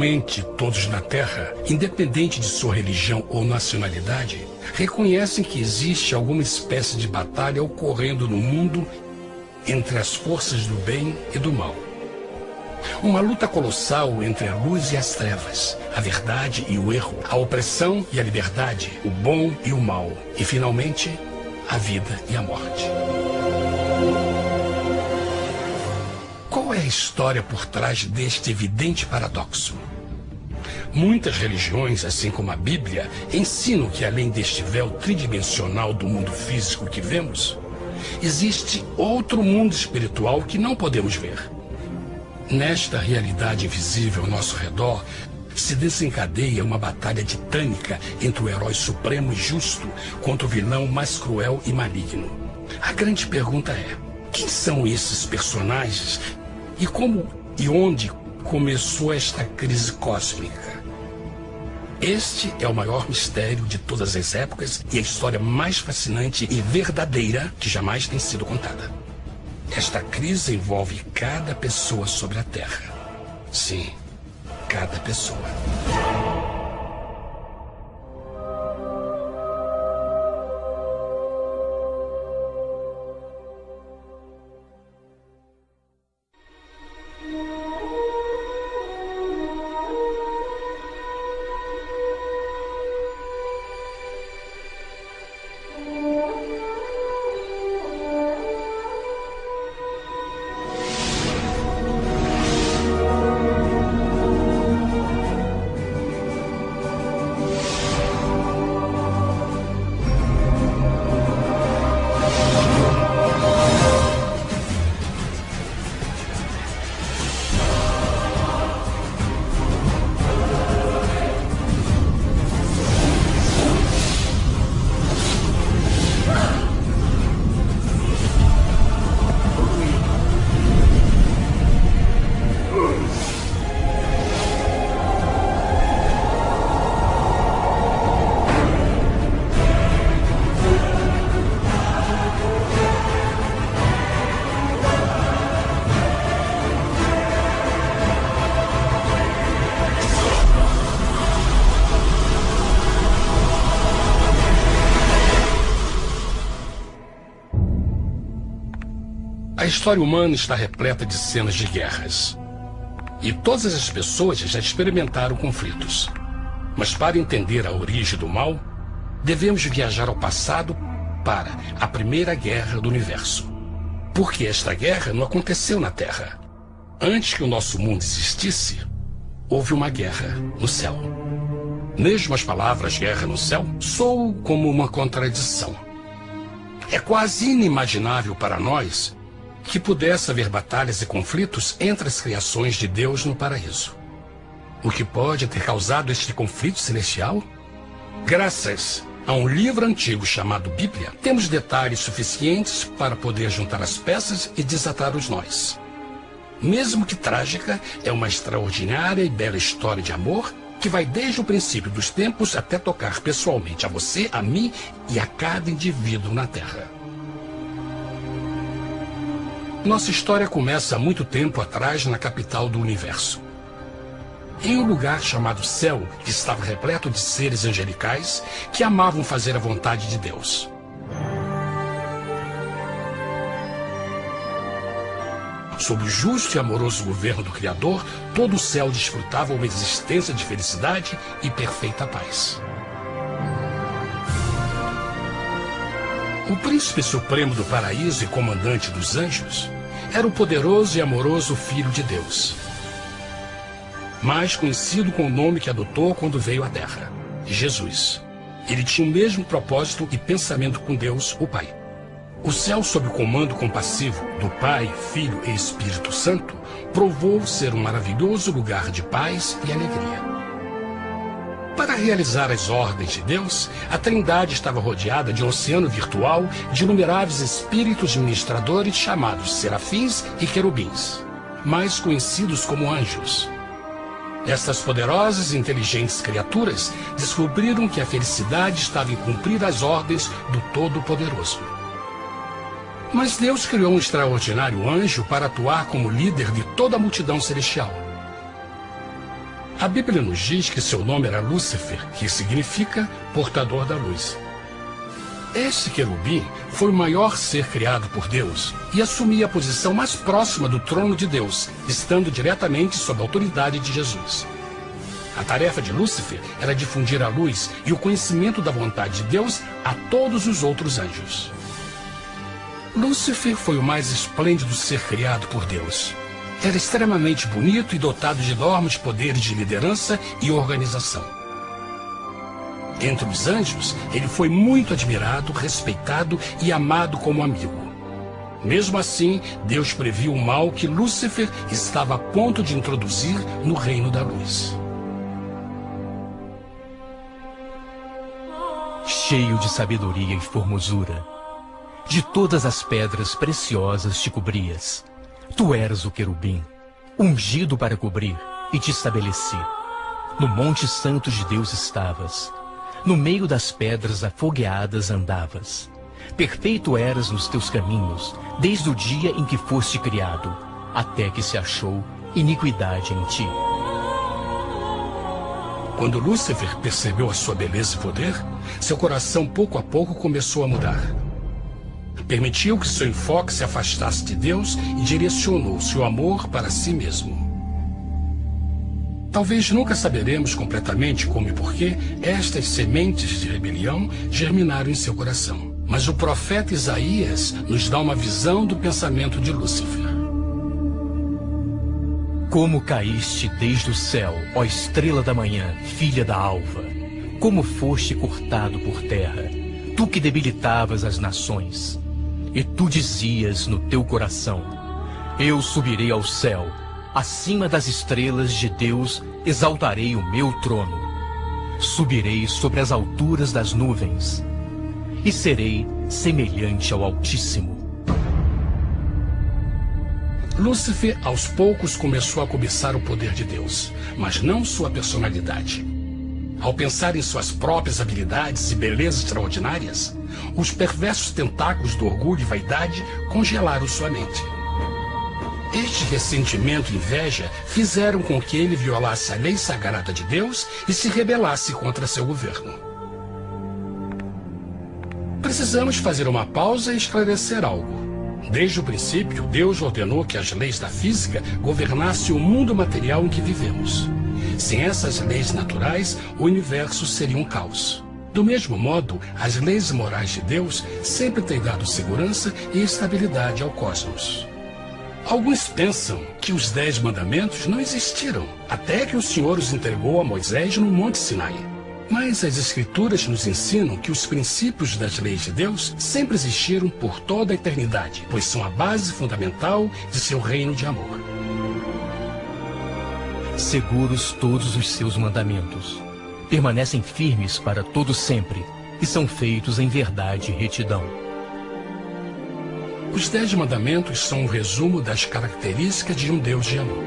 Atualmente, todos na Terra, independente de sua religião ou nacionalidade, reconhecem que existe alguma espécie de batalha ocorrendo no mundo entre as forças do bem e do mal. Uma luta colossal entre a luz e as trevas, a verdade e o erro, a opressão e a liberdade, o bom e o mal, e finalmente, a vida e a morte. Qual é a história por trás deste evidente paradoxo? Muitas religiões, assim como a Bíblia, ensinam que além deste véu tridimensional do mundo físico que vemos, existe outro mundo espiritual que não podemos ver. Nesta realidade invisível ao nosso redor, se desencadeia uma batalha titânica entre o herói supremo e justo contra o vilão mais cruel e maligno. A grande pergunta é: quem são esses personagens e como e onde começou esta crise cósmica? Este é o maior mistério de todas as épocas e a história mais fascinante e verdadeira que jamais tem sido contada. Esta crise envolve cada pessoa sobre a Terra. Sim, cada pessoa. A história humana está repleta de cenas de guerras. E todas as pessoas já experimentaram conflitos. Mas para entender a origem do mal, devemos viajar ao passado para a Primeira Guerra do Universo. Porque esta guerra não aconteceu na Terra. Antes que o nosso mundo existisse, houve uma guerra no céu. Mesmo as palavras guerra no céu soam como uma contradição. É quase inimaginável para nós que pudesse haver batalhas e conflitos entre as criações de Deus no paraíso. O que pode ter causado este conflito celestial? Graças a um livro antigo chamado Bíblia, temos detalhes suficientes para poder juntar as peças e desatar os nós. Mesmo que trágica, é uma extraordinária e bela história de amor que vai desde o princípio dos tempos até tocar pessoalmente a você, a mim e a cada indivíduo na Terra. Nossa história começa há muito tempo atrás na capital do universo. Em um lugar chamado Céu, que estava repleto de seres angelicais que amavam fazer a vontade de Deus. Sob o justo e amoroso governo do Criador, todo o céu desfrutava uma existência de felicidade e perfeita paz. O príncipe supremo do paraíso e comandante dos anjos era o poderoso e amoroso Filho de Deus, mais conhecido com o nome que adotou quando veio à Terra, Jesus. Ele tinha o mesmo propósito e pensamento com Deus, o Pai. O céu, sob o comando compassivo do Pai, Filho e Espírito Santo, provou ser um maravilhoso lugar de paz e alegria. Para realizar as ordens de Deus, a Trindade estava rodeada de um oceano virtual de inumeráveis espíritos ministradores chamados serafins e querubins, mais conhecidos como anjos. Estas poderosas e inteligentes criaturas descobriram que a felicidade estava em cumprir as ordens do Todo-Poderoso. Mas Deus criou um extraordinário anjo para atuar como líder de toda a multidão celestial. A Bíblia nos diz que seu nome era Lúcifer, que significa portador da luz. Este querubim foi o maior ser criado por Deus e assumia a posição mais próxima do trono de Deus, estando diretamente sob a autoridade de Jesus. A tarefa de Lúcifer era difundir a luz e o conhecimento da vontade de Deus a todos os outros anjos. Lúcifer foi o mais esplêndido ser criado por Deus. Era extremamente bonito e dotado de enormes poderes de liderança e organização. Entre os anjos, ele foi muito admirado, respeitado e amado como amigo. Mesmo assim, Deus previu o mal que Lúcifer estava a ponto de introduzir no reino da luz. Cheio de sabedoria e formosura, de todas as pedras preciosas te cobrias. Tu eras o querubim, ungido para cobrir, e te estabeleci. No monte santo de Deus estavas. No meio das pedras afogueadas andavas. Perfeito eras nos teus caminhos, desde o dia em que foste criado, até que se achou iniquidade em ti. Quando Lúcifer percebeu a sua beleza e poder, seu coração pouco a pouco começou a mudar. Permitiu que seu enfoque se afastasse de Deus e direcionou seu amor para si mesmo. Talvez nunca saberemos completamente como e porquê estas sementes de rebelião germinaram em seu coração. Mas o profeta Isaías nos dá uma visão do pensamento de Lúcifer. Como caíste desde o céu, ó estrela da manhã, filha da alva! Como foste cortado por terra, tu que debilitavas as nações! E tu dizias no teu coração: eu subirei ao céu, acima das estrelas de Deus exaltarei o meu trono. Subirei sobre as alturas das nuvens, e serei semelhante ao Altíssimo. Lúcifer, aos poucos, começou a cobiçar o poder de Deus, mas não sua personalidade. Ao pensar em suas próprias habilidades e belezas extraordinárias, os perversos tentáculos do orgulho e vaidade congelaram sua mente. Este ressentimento e inveja fizeram com que ele violasse a lei sagrada de Deus e se rebelasse contra seu governo. Precisamos fazer uma pausa e esclarecer algo. Desde o princípio, Deus ordenou que as leis da física governassem o mundo material em que vivemos. Sem essas leis naturais, o universo seria um caos. Do mesmo modo, as leis morais de Deus sempre têm dado segurança e estabilidade ao cosmos. Alguns pensam que os 10 mandamentos não existiram, até que o Senhor os entregou a Moisés no Monte Sinai. Mas as Escrituras nos ensinam que os princípios das leis de Deus sempre existiram por toda a eternidade, pois são a base fundamental de seu reino de amor. Seguros todos os seus mandamentos, permanecem firmes para todo sempre, e são feitos em verdade e retidão. Os 10 mandamentos são um resumo das características de um Deus de amor.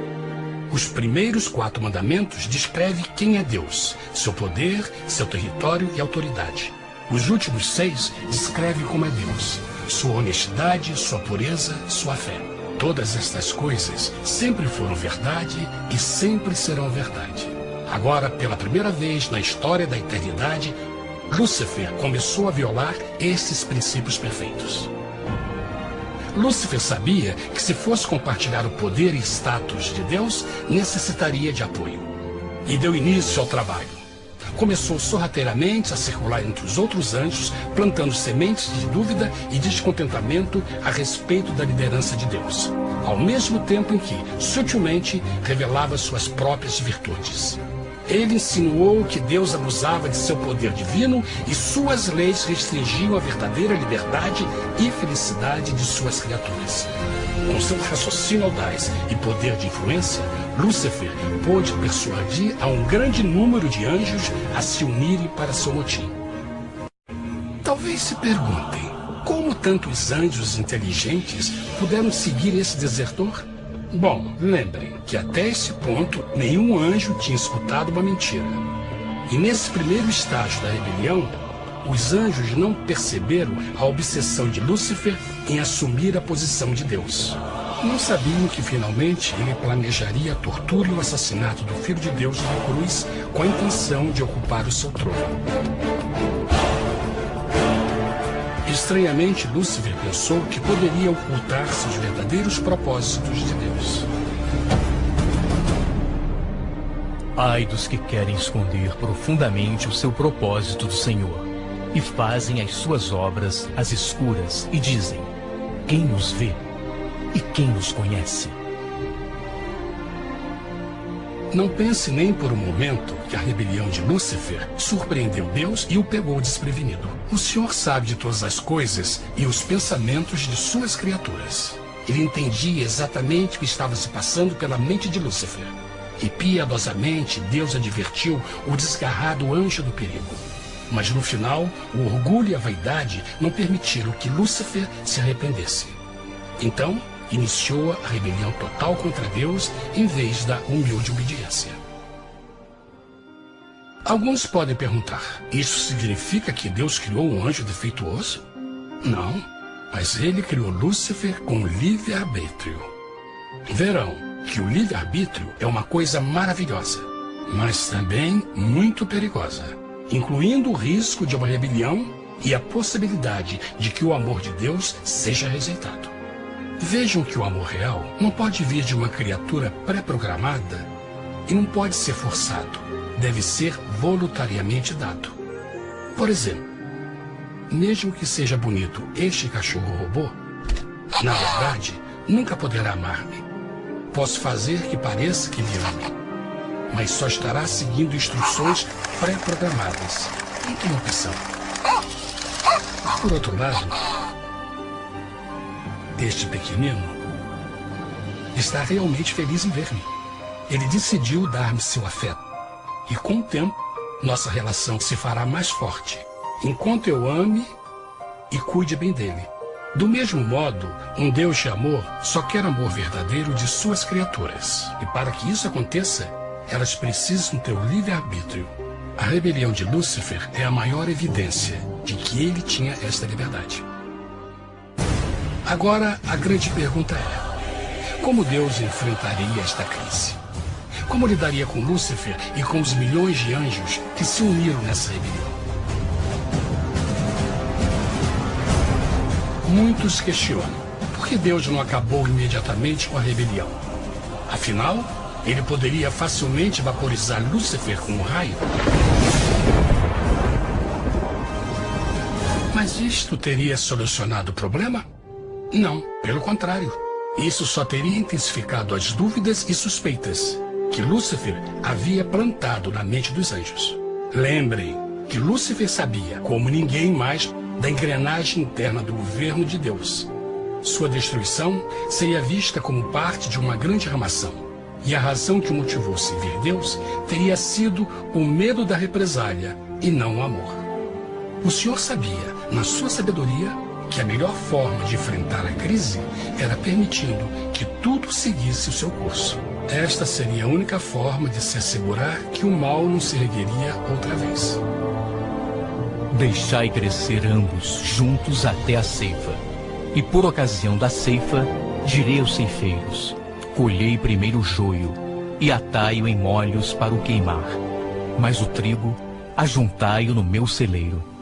Os primeiros 4 mandamentos descrevem quem é Deus, seu poder, seu território e autoridade. Os últimos 6 descrevem como é Deus, sua honestidade, sua pureza, sua fé. Todas estas coisas sempre foram verdade e sempre serão verdade. Agora, pela primeira vez na história da eternidade, Lúcifer começou a violar esses princípios perfeitos. Lúcifer sabia que se fosse compartilhar o poder e status de Deus, necessitaria de apoio. E deu início ao trabalho. Começou sorrateiramente a circular entre os outros anjos, plantando sementes de dúvida e descontentamento a respeito da liderança de Deus, ao mesmo tempo em que, sutilmente, revelava suas próprias virtudes. Ele insinuou que Deus abusava de seu poder divino e suas leis restringiam a verdadeira liberdade e felicidade de suas criaturas. Com seu raciocínio audaz e poder de influência, Lúcifer pôde persuadir a um grande número de anjos a se unirem para seu motim. Talvez se perguntem, como tantos anjos inteligentes puderam seguir esse desertor? Bom, lembrem que até esse ponto nenhum anjo tinha escutado uma mentira. E nesse primeiro estágio da rebelião, os anjos não perceberam a obsessão de Lúcifer em assumir a posição de Deus. Não sabiam que finalmente ele planejaria a tortura e o assassinato do Filho de Deus na cruz com a intenção de ocupar o seu trono. Estranhamente, Lúcifer pensou que poderia ocultar seus verdadeiros propósitos de Deus. Ai dos que querem esconder profundamente o seu propósito do Senhor e fazem as suas obras às escuras e dizem: quem nos vê e quem nos conhece? Não pense nem por um momento que a rebelião de Lúcifer surpreendeu Deus e o pegou desprevenido. O Senhor sabe de todas as coisas e os pensamentos de suas criaturas. Ele entendia exatamente o que estava se passando pela mente de Lúcifer. E piedosamente Deus advertiu o desgarrado anjo do perigo. Mas no final, o orgulho e a vaidade não permitiram que Lúcifer se arrependesse. Então, iniciou a rebelião total contra Deus em vez da humilde obediência. Alguns podem perguntar: isso significa que Deus criou um anjo defeituoso? Não, mas ele criou Lúcifer com livre-arbítrio. Verão que o livre-arbítrio é uma coisa maravilhosa, mas também muito perigosa, incluindo o risco de uma rebelião e a possibilidade de que o amor de Deus seja rejeitado. Vejam que o amor real não pode vir de uma criatura pré-programada e não pode ser forçado, deve ser voluntariamente dado. Por exemplo, mesmo que seja bonito este cachorro robô, na verdade, nunca poderá amar-me. Posso fazer que pareça que me ama, mas só estará seguindo instruções pré-programadas. Não tem opção. Por outro lado, este pequenino está realmente feliz em ver-me. Ele decidiu dar-me seu afeto. E com o tempo, nossa relação se fará mais forte, enquanto eu ame e cuide bem dele. Do mesmo modo, um Deus de amor só quer amor verdadeiro de suas criaturas. E para que isso aconteça, elas precisam ter o livre-arbítrio. A rebelião de Lúcifer é a maior evidência de que ele tinha esta liberdade. Agora, a grande pergunta é: como Deus enfrentaria esta crise? Como lidaria com Lúcifer e com os milhões de anjos que se uniram nessa rebelião? Muitos questionam: por que Deus não acabou imediatamente com a rebelião? Afinal, ele poderia facilmente vaporizar Lúcifer com um raio. Mas isto teria solucionado o problema? Não, pelo contrário. Isso só teria intensificado as dúvidas e suspeitas que Lúcifer havia plantado na mente dos anjos. Lembrem que Lúcifer sabia, como ninguém mais, da engrenagem interna do governo de Deus. Sua destruição seria vista como parte de uma grande armação. E a razão que o motivou a servir Deus teria sido o medo da represália e não o amor. O Senhor sabia, na sua sabedoria, que a melhor forma de enfrentar a crise era permitindo que tudo seguisse o seu curso. Esta seria a única forma de se assegurar que o mal não se ergueria outra vez. Deixai crescer ambos juntos até a ceifa. E por ocasião da ceifa, direi aos ceifeiros: colhei primeiro o joio e atai-o em molhos para o queimar, mas o trigo ajuntai-o no meu celeiro.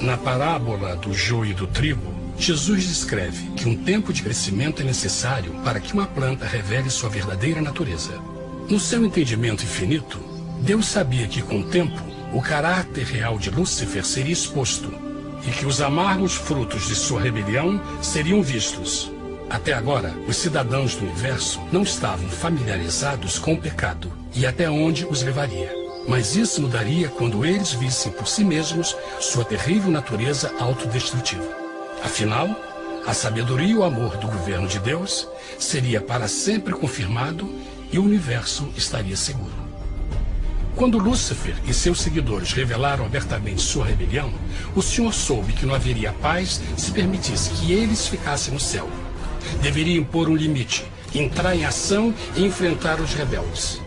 Na parábola do joio e do trigo, Jesus descreve que um tempo de crescimento é necessário para que uma planta revele sua verdadeira natureza. No seu entendimento infinito, Deus sabia que com o tempo, o caráter real de Lúcifer seria exposto e que os amargos frutos de sua rebelião seriam vistos. Até agora, os cidadãos do universo não estavam familiarizados com o pecado e até onde os levaria. Mas isso mudaria quando eles vissem por si mesmos sua terrível natureza autodestrutiva. Afinal, a sabedoria e o amor do governo de Deus seria para sempre confirmado e o universo estaria seguro. Quando Lúcifer e seus seguidores revelaram abertamente sua rebelião, o Senhor soube que não haveria paz se permitisse que eles ficassem no céu. Deveria impor um limite, entrar em ação e enfrentar os rebeldes.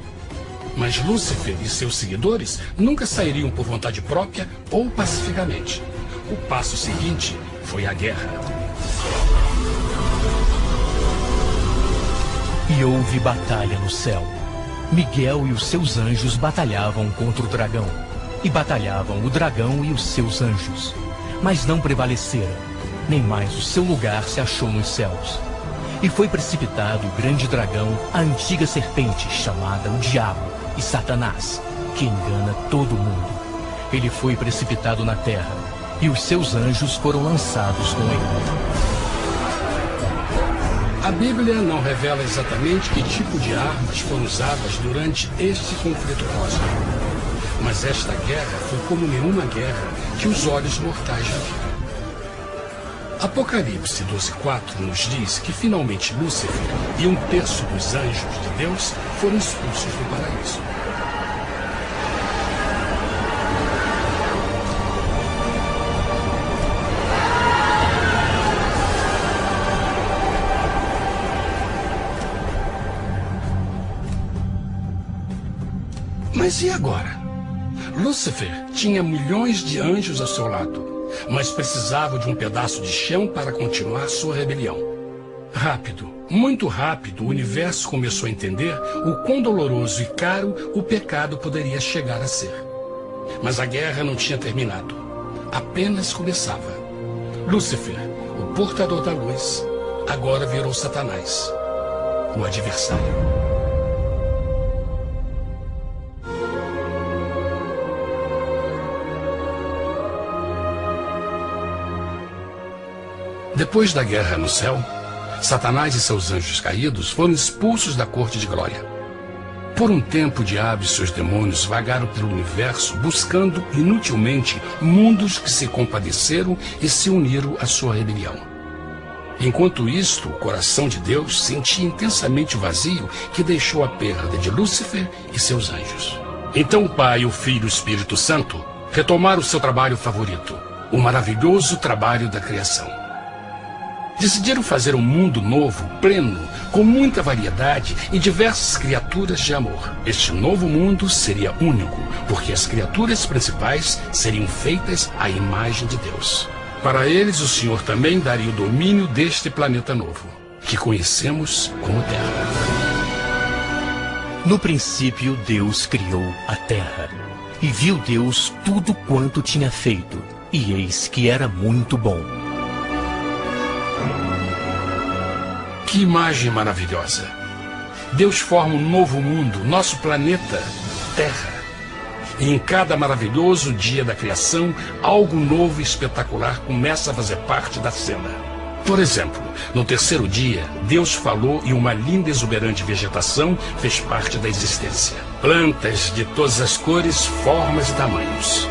Mas Lúcifer e seus seguidores nunca sairiam por vontade própria ou pacificamente. O passo seguinte foi a guerra. E houve batalha no céu. Miguel e os seus anjos batalhavam contra o dragão. E batalhavam o dragão e os seus anjos. Mas não prevaleceram, nem mais o seu lugar se achou nos céus. E foi precipitado o grande dragão, a antiga serpente, chamada o Diabo e Satanás, que engana todo mundo. Ele foi precipitado na terra, e os seus anjos foram lançados com ele. A Bíblia não revela exatamente que tipo de armas foram usadas durante este conflito cósmico. Mas esta guerra foi como nenhuma guerra que os olhos mortais já viram. Apocalipse 12:4 nos diz que finalmente Lúcifer e 1/3 dos anjos de Deus foram expulsos do paraíso. Mas e agora? Lúcifer tinha milhões de anjos ao seu lado, mas precisava de um pedaço de chão para continuar sua rebelião. Rápido, muito rápido, o universo começou a entender o quão doloroso e caro o pecado poderia chegar a ser. Mas a guerra não tinha terminado. Apenas começava. Lúcifer, o portador da luz, agora virou Satanás, o adversário. Depois da guerra no céu, Satanás e seus anjos caídos foram expulsos da corte de glória. Por um tempo, o diabo e seus demônios vagaram pelo universo buscando inutilmente mundos que se compadeceram e se uniram à sua rebelião. Enquanto isto, o coração de Deus sentia intensamente o vazio que deixou a perda de Lúcifer e seus anjos. Então o Pai, o Filho e o Espírito Santo retomaram o seu trabalho favorito, o maravilhoso trabalho da criação. Decidiram fazer um mundo novo, pleno, com muita variedade e diversas criaturas de amor. Este novo mundo seria único, porque as criaturas principais seriam feitas à imagem de Deus. Para eles, o Senhor também daria o domínio deste planeta novo, que conhecemos como Terra. No princípio, Deus criou a terra. E viu Deus tudo quanto tinha feito, e eis que era muito bom. Que imagem maravilhosa! Deus forma um novo mundo, nosso planeta, Terra. E em cada maravilhoso dia da criação, algo novo e espetacular começa a fazer parte da cena. Por exemplo, no terceiro dia, Deus falou e uma linda e exuberante vegetação fez parte da existência. Plantas de todas as cores, formas e tamanhos.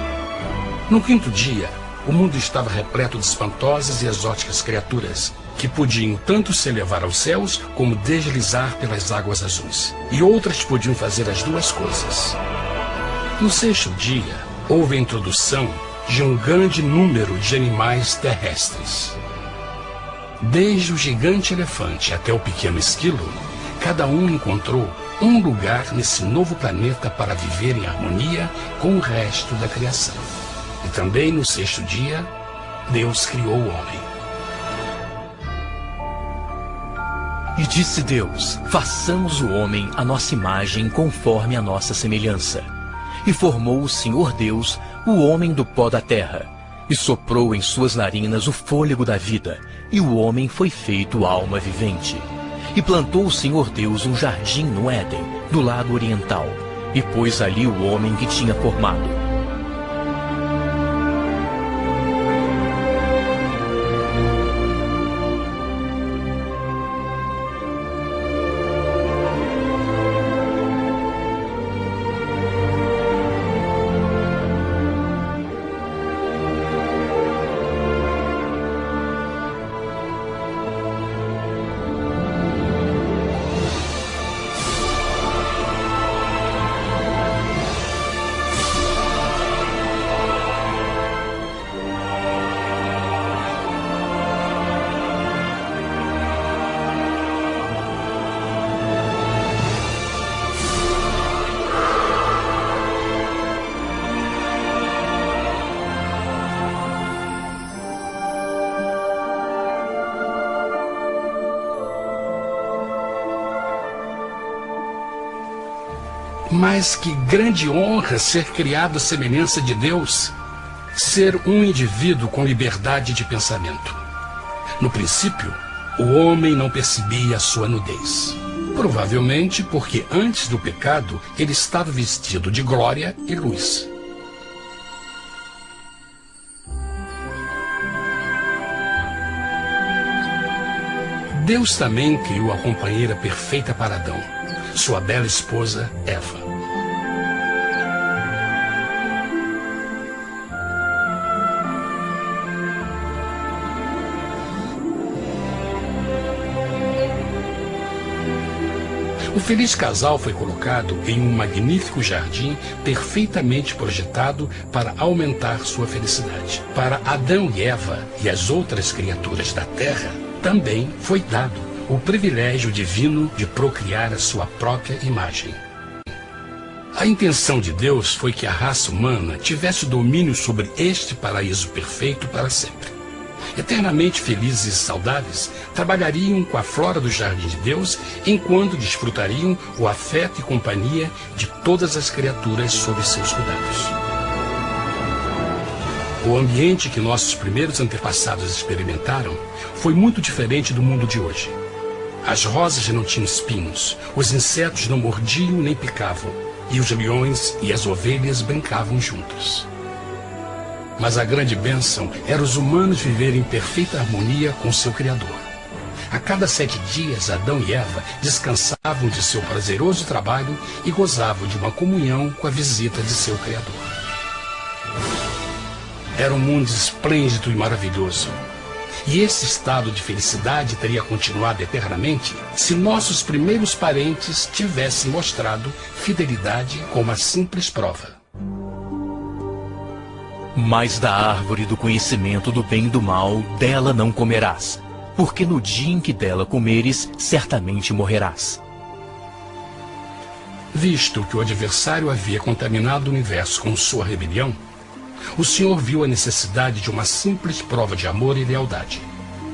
No quinto dia, o mundo estava repleto de espantosas e exóticas criaturas, que podiam tanto se elevar aos céus como deslizar pelas águas azuis. E outras podiam fazer as duas coisas. No sexto dia, houve a introdução de um grande número de animais terrestres. Desde o gigante elefante até o pequeno esquilo, cada um encontrou um lugar nesse novo planeta para viver em harmonia com o resto da criação. E também no sexto dia, Deus criou o homem. E disse Deus: façamos o homem à nossa imagem, conforme a nossa semelhança. E formou o Senhor Deus o homem do pó da terra, e soprou em suas narinas o fôlego da vida, e o homem foi feito alma vivente. E plantou o Senhor Deus um jardim no Éden, do lado oriental, e pôs ali o homem que tinha formado. Mas que grande honra ser criado à semelhança de Deus, ser um indivíduo com liberdade de pensamento. No princípio, o homem não percebia a sua nudez. Provavelmente porque antes do pecado ele estava vestido de glória e luz. Deus também criou a companheira perfeita para Adão, sua bela esposa Eva. O feliz casal foi colocado em um magnífico jardim perfeitamente projetado para aumentar sua felicidade. Para Adão e Eva e as outras criaturas da terra, também foi dado o privilégio divino de procriar a sua própria imagem. A intenção de Deus foi que a raça humana tivesse domínio sobre este paraíso perfeito para sempre. Eternamente felizes e saudáveis, trabalhariam com a flora do jardim de Deus, enquanto desfrutariam o afeto e companhia de todas as criaturas sob seus cuidados. O ambiente que nossos primeiros antepassados experimentaram foi muito diferente do mundo de hoje. As rosas não tinham espinhos, os insetos não mordiam nem picavam, e os leões e as ovelhas brincavam juntos. Mas a grande bênção era os humanos viverem em perfeita harmonia com seu Criador. A cada 7 dias, Adão e Eva descansavam de seu prazeroso trabalho e gozavam de uma comunhão com a visita de seu Criador. Era um mundo esplêndido e maravilhoso. E esse estado de felicidade teria continuado eternamente se nossos primeiros parentes tivessem mostrado fidelidade com uma simples prova. Mas da árvore do conhecimento do bem e do mal, dela não comerás, porque no dia em que dela comeres, certamente morrerás. Visto que o adversário havia contaminado o universo com sua rebelião, o Senhor viu a necessidade de uma simples prova de amor e lealdade.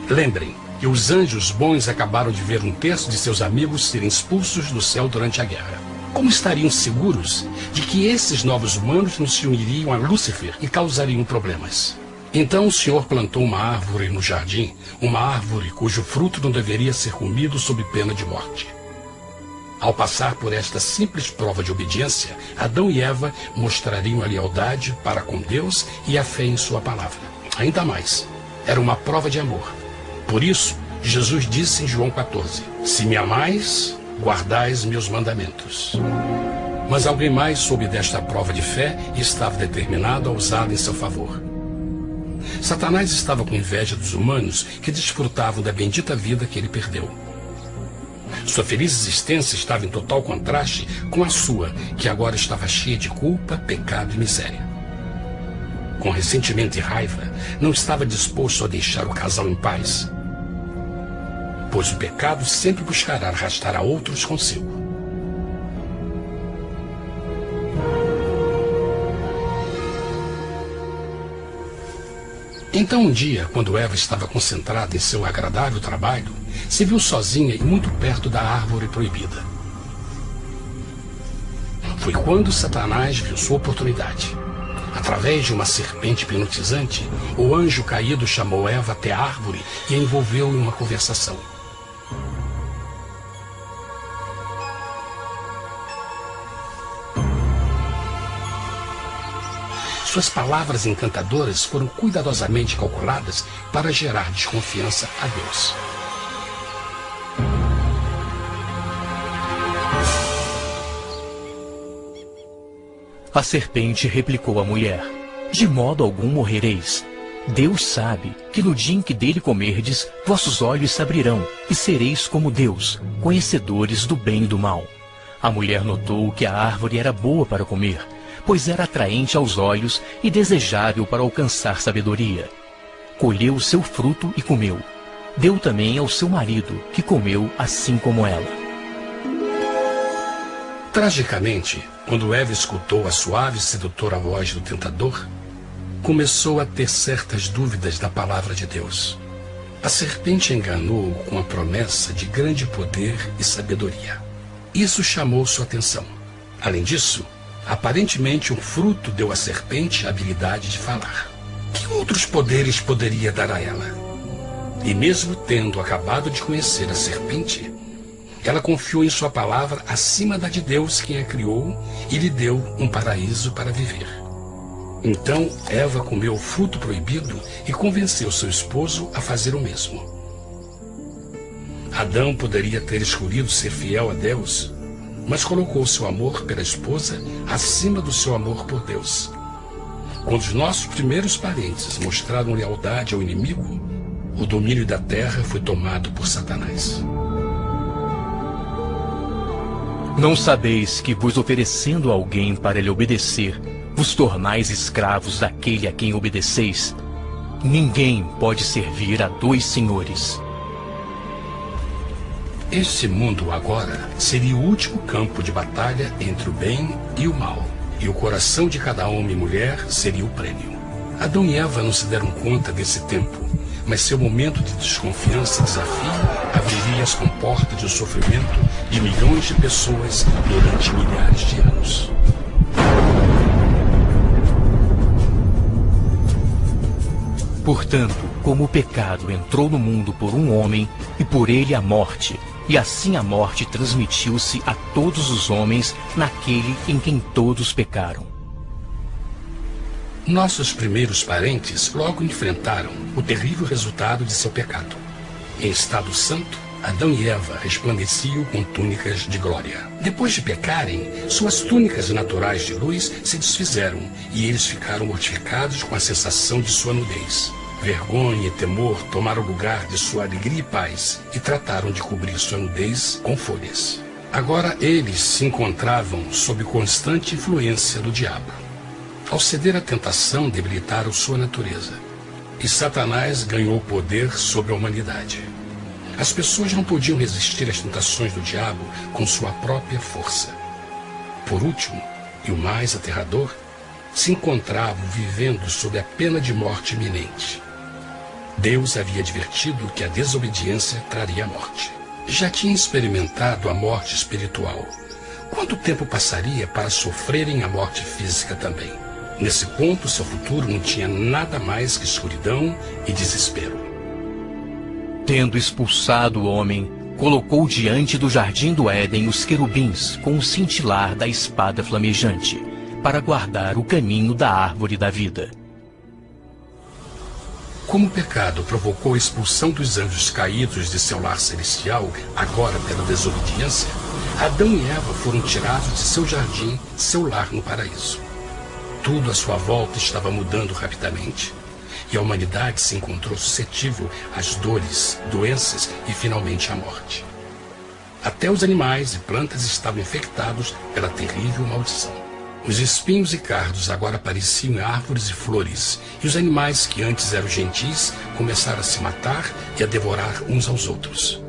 Lembrem que os anjos bons acabaram de ver 1/3 de seus amigos serem expulsos do céu durante a guerra. Como estariam seguros de que esses novos humanos não se uniriam a Lúcifer e causariam problemas? Então o Senhor plantou uma árvore no jardim, uma árvore cujo fruto não deveria ser comido sob pena de morte. Ao passar por esta simples prova de obediência, Adão e Eva mostrariam a lealdade para com Deus e a fé em sua palavra. Ainda mais, era uma prova de amor. Por isso, Jesus disse em João 14, se me amais, guardais meus mandamentos. Mas alguém mais soube desta prova de fé e estava determinado a usá-la em seu favor. Satanás estava com inveja dos humanos que desfrutavam da bendita vida que ele perdeu. Sua feliz existência estava em total contraste com a sua, que agora estava cheia de culpa, pecado e miséria. Com ressentimento e raiva, não estava disposto a deixar o casal em paz, pois o pecado sempre buscará arrastar a outros consigo. Então um dia, quando Eva estava concentrada em seu agradável trabalho, se viu sozinha e muito perto da árvore proibida. Foi quando Satanás viu sua oportunidade. Através de uma serpente hipnotizante, o anjo caído chamou Eva até a árvore e a envolveu em uma conversação. Suas palavras encantadoras foram cuidadosamente calculadas para gerar desconfiança a Deus. A serpente replicou à mulher, de modo algum morrereis. Deus sabe que no dia em que dele comerdes, vossos olhos se abrirão, e sereis como Deus, conhecedores do bem e do mal. A mulher notou que a árvore era boa para comer, pois era atraente aos olhos e desejável para alcançar sabedoria. Colheu o seu fruto e comeu. Deu também ao seu marido, que comeu assim como ela. Tragicamente, quando Eva escutou a suave e sedutora voz do tentador, começou a ter certas dúvidas da palavra de Deus. A serpente enganou-o com a promessa de grande poder e sabedoria. Isso chamou sua atenção. Além disso, aparentemente o fruto deu à serpente a habilidade de falar. Que outros poderes poderia dar a ela? E mesmo tendo acabado de conhecer a serpente, ela confiou em sua palavra acima da de Deus, quem a criou, e lhe deu um paraíso para viver. Então Eva comeu o fruto proibido e convenceu seu esposo a fazer o mesmo. Adão poderia ter escolhido ser fiel a Deus, mas colocou seu amor pela esposa acima do seu amor por Deus. Quando os nossos primeiros parentes mostraram lealdade ao inimigo, o domínio da terra foi tomado por Satanás. Não sabeis que, vos oferecendo a alguém para lhe obedecer, vos tornais escravos daquele a quem obedeceis? Ninguém pode servir a dois senhores. Este mundo agora seria o último campo de batalha entre o bem e o mal, e o coração de cada homem e mulher seria o prêmio. Adão e Eva não se deram conta desse tempo, mas seu momento de desconfiança e desafio abriria as comportas do sofrimento de milhões de pessoas durante milhares de anos. Portanto, como o pecado entrou no mundo por um homem, e por ele a morte, e assim a morte transmitiu-se a todos os homens naquele em quem todos pecaram. Nossos primeiros parentes logo enfrentaram o terrível resultado de seu pecado. Em estado santo, Adão e Eva resplandeciam com túnicas de glória. Depois de pecarem, suas túnicas naturais de luz se desfizeram e eles ficaram mortificados com a sensação de sua nudez. Vergonha e temor tomaram lugar de sua alegria e paz e trataram de cobrir sua nudez com folhas. Agora eles se encontravam sob constante influência do diabo. Ao ceder à tentação, debilitaram sua natureza, e Satanás ganhou poder sobre a humanidade. As pessoas não podiam resistir às tentações do diabo com sua própria força. Por último, e o mais aterrador, se encontravam vivendo sob a pena de morte iminente. Deus havia advertido que a desobediência traria a morte. Já tinha experimentado a morte espiritual. Quanto tempo passaria para sofrerem a morte física também? Nesse ponto, seu futuro não tinha nada mais que escuridão e desespero. Tendo expulsado o homem, colocou diante do jardim do Éden os querubins com o cintilar da espada flamejante, para guardar o caminho da árvore da vida. Como o pecado provocou a expulsão dos anjos caídos de seu lar celestial, agora pela desobediência, Adão e Eva foram tirados de seu jardim, seu lar no paraíso. Tudo à sua volta estava mudando rapidamente, e a humanidade se encontrou suscetível às dores, doenças e finalmente à morte. Até os animais e plantas estavam infectados pela terrível maldição. Os espinhos e cardos agora pareciam árvores e flores, e os animais que antes eram gentis começaram a se matar e a devorar uns aos outros.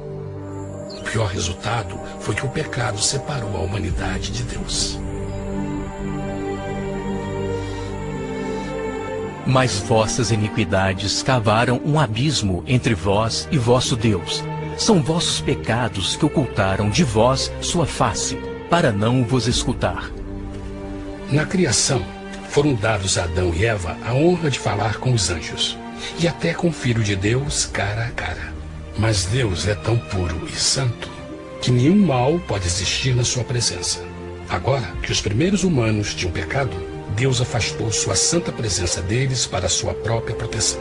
O pior resultado foi que o pecado separou a humanidade de Deus. Mas vossas iniquidades cavaram um abismo entre vós e vosso Deus. São vossos pecados que ocultaram de vós sua face, para não vos escutar. Na criação, foram dados a Adão e Eva a honra de falar com os anjos, e até com o Filho de Deus cara a cara. Mas Deus é tão puro e santo que nenhum mal pode existir na sua presença. Agora que os primeiros humanos tinham pecado, Deus afastou sua santa presença deles para a sua própria proteção.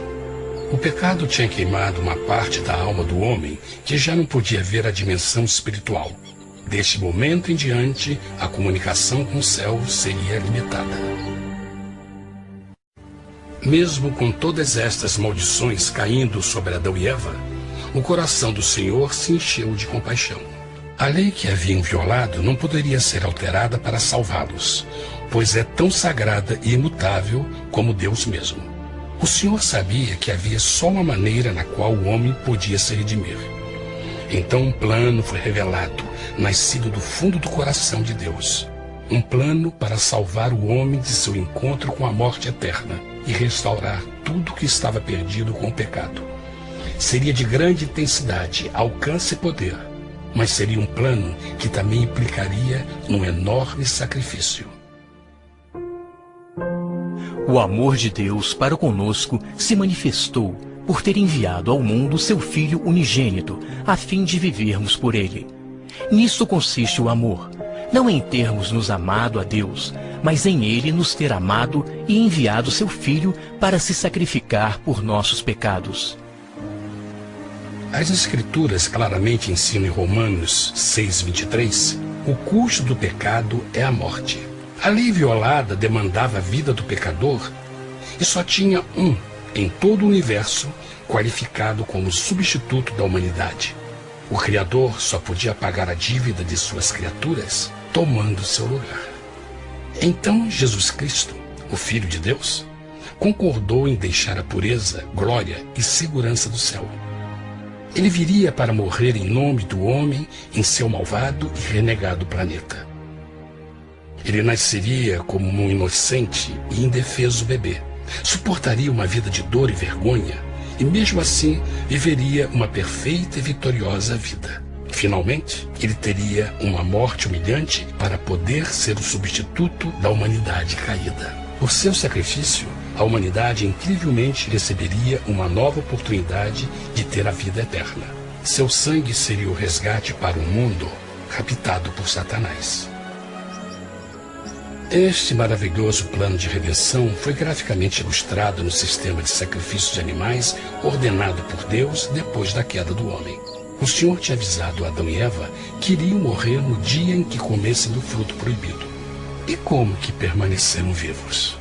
O pecado tinha queimado uma parte da alma do homem que já não podia ver a dimensão espiritual. Deste momento em diante, a comunicação com o céu seria limitada. Mesmo com todas estas maldições caindo sobre Adão e Eva, o coração do Senhor se encheu de compaixão. A lei que haviam violado não poderia ser alterada para salvá-los, pois é tão sagrada e imutável como Deus mesmo. O Senhor sabia que havia só uma maneira na qual o homem podia se redimir. Então um plano foi revelado, nascido do fundo do coração de Deus. Um plano para salvar o homem de seu encontro com a morte eterna e restaurar tudo que estava perdido com o pecado. Seria de grande intensidade, alcance e poder, mas seria um plano que também implicaria num enorme sacrifício. O amor de Deus para conosco se manifestou por ter enviado ao mundo seu Filho unigênito, a fim de vivermos por ele. Nisso consiste o amor, não em termos nos amado a Deus, mas em ele nos ter amado e enviado seu Filho para se sacrificar por nossos pecados. As Escrituras claramente ensinam em Romanos 6:23, o custo do pecado é a morte. A lei violada demandava a vida do pecador e só tinha um em todo o universo qualificado como substituto da humanidade. O Criador só podia pagar a dívida de suas criaturas tomando seu lugar. Então Jesus Cristo, o Filho de Deus, concordou em deixar a pureza, glória e segurança do céu. Ele viria para morrer em nome do homem em seu malvado e renegado planeta. Ele nasceria como um inocente e indefeso bebê, suportaria uma vida de dor e vergonha e mesmo assim viveria uma perfeita e vitoriosa vida. Finalmente, ele teria uma morte humilhante para poder ser o substituto da humanidade caída. Por seu sacrifício, a humanidade incrivelmente receberia uma nova oportunidade de ter a vida eterna. Seu sangue seria o resgate para um mundo raptado por Satanás. Este maravilhoso plano de redenção foi graficamente ilustrado no sistema de sacrifício de animais ordenado por Deus depois da queda do homem. O Senhor tinha avisado Adão e Eva que iriam morrer no dia em que comessem do fruto proibido. E como que permaneceram vivos?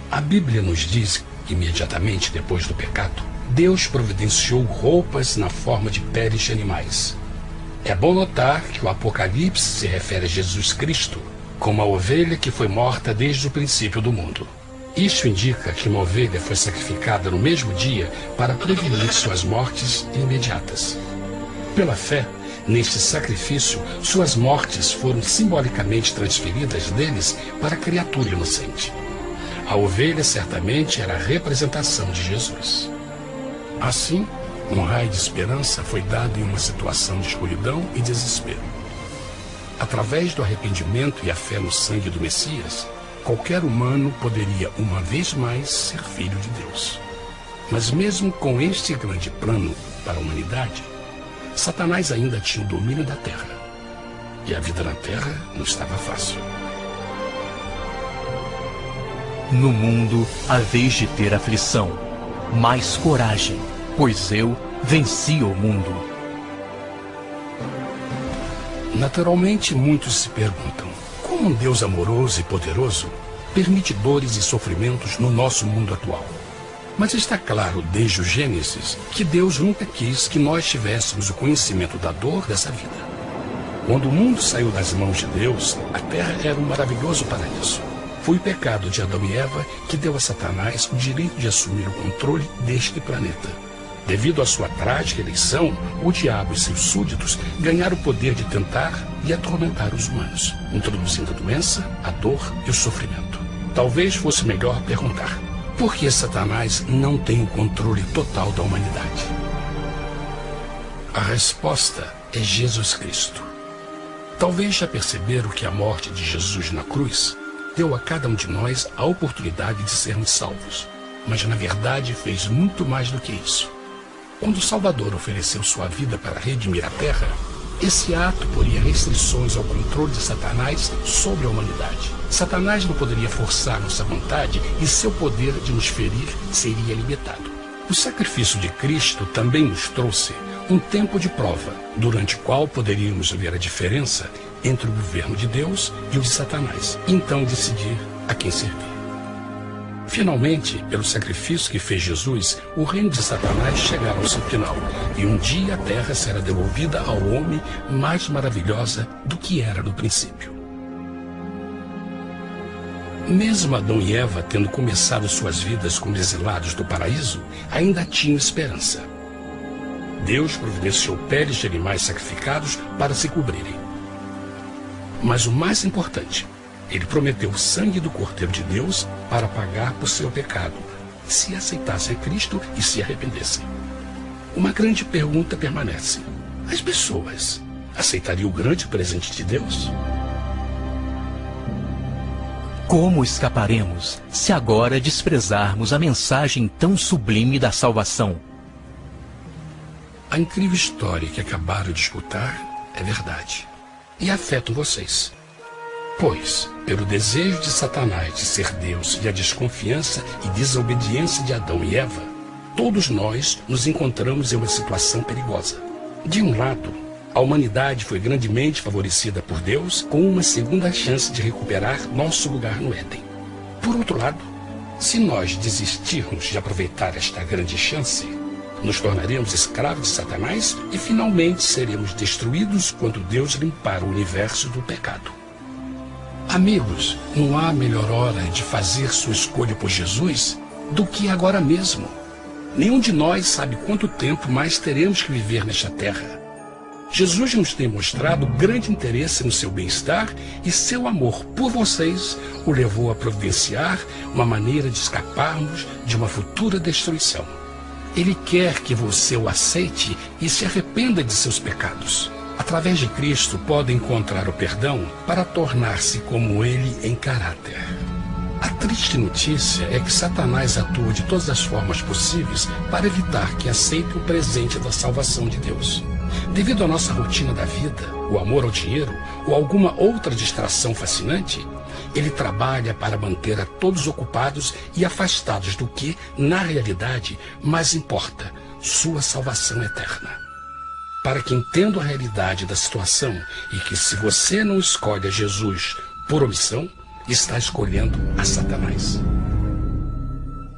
A Bíblia nos diz que imediatamente depois do pecado, Deus providenciou roupas na forma de peles de animais. É bom notar que o Apocalipse se refere a Jesus Cristo como a ovelha que foi morta desde o princípio do mundo. Isso indica que uma ovelha foi sacrificada no mesmo dia para prevenir suas mortes imediatas. Pela fé, neste sacrifício, suas mortes foram simbolicamente transferidas deles para a criatura inocente. A ovelha certamente era a representação de Jesus. Assim, um raio de esperança foi dado em uma situação de escuridão e desespero. Através do arrependimento e a fé no sangue do Messias, qualquer humano poderia uma vez mais ser filho de Deus. Mas mesmo com este grande plano para a humanidade, Satanás ainda tinha o domínio da terra. E a vida na terra não estava fácil. No mundo haveis de ter aflição, mas coragem, pois eu venci o mundo. Naturalmente, muitos se perguntam, como um Deus amoroso e poderoso permite dores e sofrimentos no nosso mundo atual? Mas está claro desde o Gênesis que Deus nunca quis que nós tivéssemos o conhecimento da dor dessa vida. Quando o mundo saiu das mãos de Deus, a terra era um maravilhoso paraíso. Foi o pecado de Adão e Eva que deu a Satanás o direito de assumir o controle deste planeta. Devido à sua trágica eleição, o diabo e seus súditos ganharam o poder de tentar e atormentar os humanos, introduzindo a doença, a dor e o sofrimento. Talvez fosse melhor perguntar: por que Satanás não tem o controle total da humanidade? A resposta é Jesus Cristo. Talvez já perceberam que a morte de Jesus na cruz deu a cada um de nós a oportunidade de sermos salvos, mas na verdade fez muito mais do que isso. Quando o Salvador ofereceu sua vida para redimir a terra, esse ato poria restrições ao controle de Satanás sobre a humanidade. Satanás não poderia forçar nossa vontade e seu poder de nos ferir seria limitado. O sacrifício de Cristo também nos trouxe um tempo de prova, durante o qual poderíamos ver a diferença entre o governo de Deus e o de Satanás, e então decidir a quem servir. Finalmente, pelo sacrifício que fez Jesus, o reino de Satanás chegará ao seu final, e um dia a terra será devolvida ao homem mais maravilhosa do que era no princípio. Mesmo Adão e Eva tendo começado suas vidas como exilados do paraíso, ainda tinham esperança. Deus providenciou peles de animais sacrificados para se cobrirem. Mas o mais importante, ele prometeu o sangue do Cordeiro de Deus para pagar por seu pecado, se aceitassem a Cristo e se arrependessem. Uma grande pergunta permanece: as pessoas aceitaria o grande presente de Deus? Como escaparemos se agora desprezarmos a mensagem tão sublime da salvação? A incrível história que acabaram de escutar é verdade e afeta vocês. Pois, pelo desejo de Satanás de ser Deus e a desconfiança e desobediência de Adão e Eva, todos nós nos encontramos em uma situação perigosa. De um lado, a humanidade foi grandemente favorecida por Deus com uma segunda chance de recuperar nosso lugar no Éden. Por outro lado, se nós desistirmos de aproveitar esta grande chance, nos tornaremos escravos de Satanás e finalmente seremos destruídos quando Deus limpar o universo do pecado. Amigos, não há melhor hora de fazer sua escolha por Jesus do que agora mesmo. Nenhum de nós sabe quanto tempo mais teremos que viver nesta terra. Jesus nos tem mostrado grande interesse no seu bem-estar e seu amor por vocês o levou a providenciar uma maneira de escaparmos de uma futura destruição. Ele quer que você o aceite e se arrependa de seus pecados. Através de Cristo pode encontrar o perdão para tornar-se como Ele em caráter. A triste notícia é que Satanás atua de todas as formas possíveis para evitar que aceite o presente da salvação de Deus. Devido à nossa rotina da vida, o amor ao dinheiro ou alguma outra distração fascinante, ele trabalha para manter a todos ocupados e afastados do que, na realidade, mais importa, sua salvação eterna. Para que entendam a realidade da situação e que se você não escolhe a Jesus por omissão, está escolhendo a Satanás.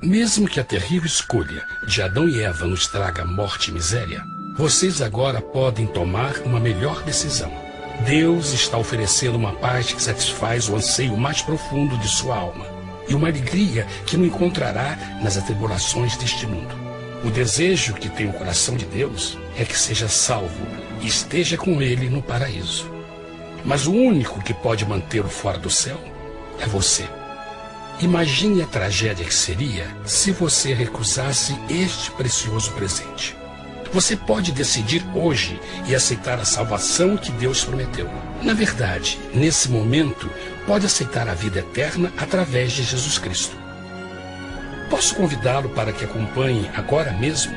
Mesmo que a terrível escolha de Adão e Eva nos traga morte e miséria, vocês agora podem tomar uma melhor decisão. Deus está oferecendo uma paz que satisfaz o anseio mais profundo de sua alma e uma alegria que não encontrará nas atribulações deste mundo. O desejo que tem o coração de Deus é que seja salvo e esteja com Ele no paraíso. Mas o único que pode mantê-lo fora do céu é você. Imagine a tragédia que seria se você recusasse este precioso presente. Você pode decidir hoje e aceitar a salvação que Deus prometeu. Na verdade, nesse momento, pode aceitar a vida eterna através de Jesus Cristo. Posso convidá-lo para que acompanhe agora mesmo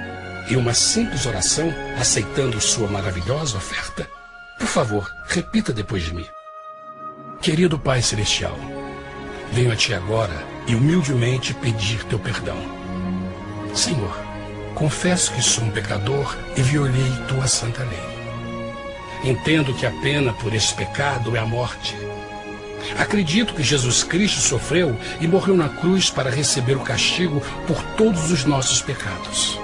em uma simples oração, aceitando sua maravilhosa oferta? Por favor, repita depois de mim. Querido Pai Celestial, venho a Ti agora e humildemente pedir Teu perdão. Senhor, confesso que sou um pecador e violei Tua santa lei. Entendo que a pena por esse pecado é a morte. Acredito que Jesus Cristo sofreu e morreu na cruz para receber o castigo por todos os nossos pecados.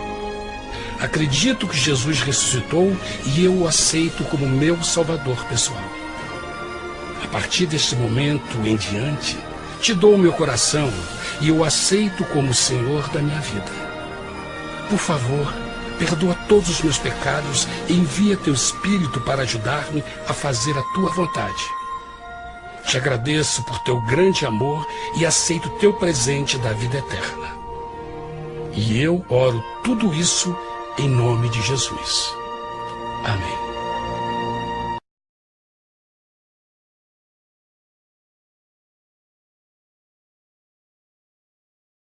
Acredito que Jesus ressuscitou e eu o aceito como meu Salvador pessoal. A partir deste momento em diante, Te dou o meu coração e eu o aceito como o Senhor da minha vida. Por favor, perdoa todos os meus pecados e envia Teu Espírito para ajudar-me a fazer a Tua vontade. Te agradeço por Teu grande amor e aceito Teu presente da vida eterna. E eu oro tudo isso em nome de Jesus. Amém.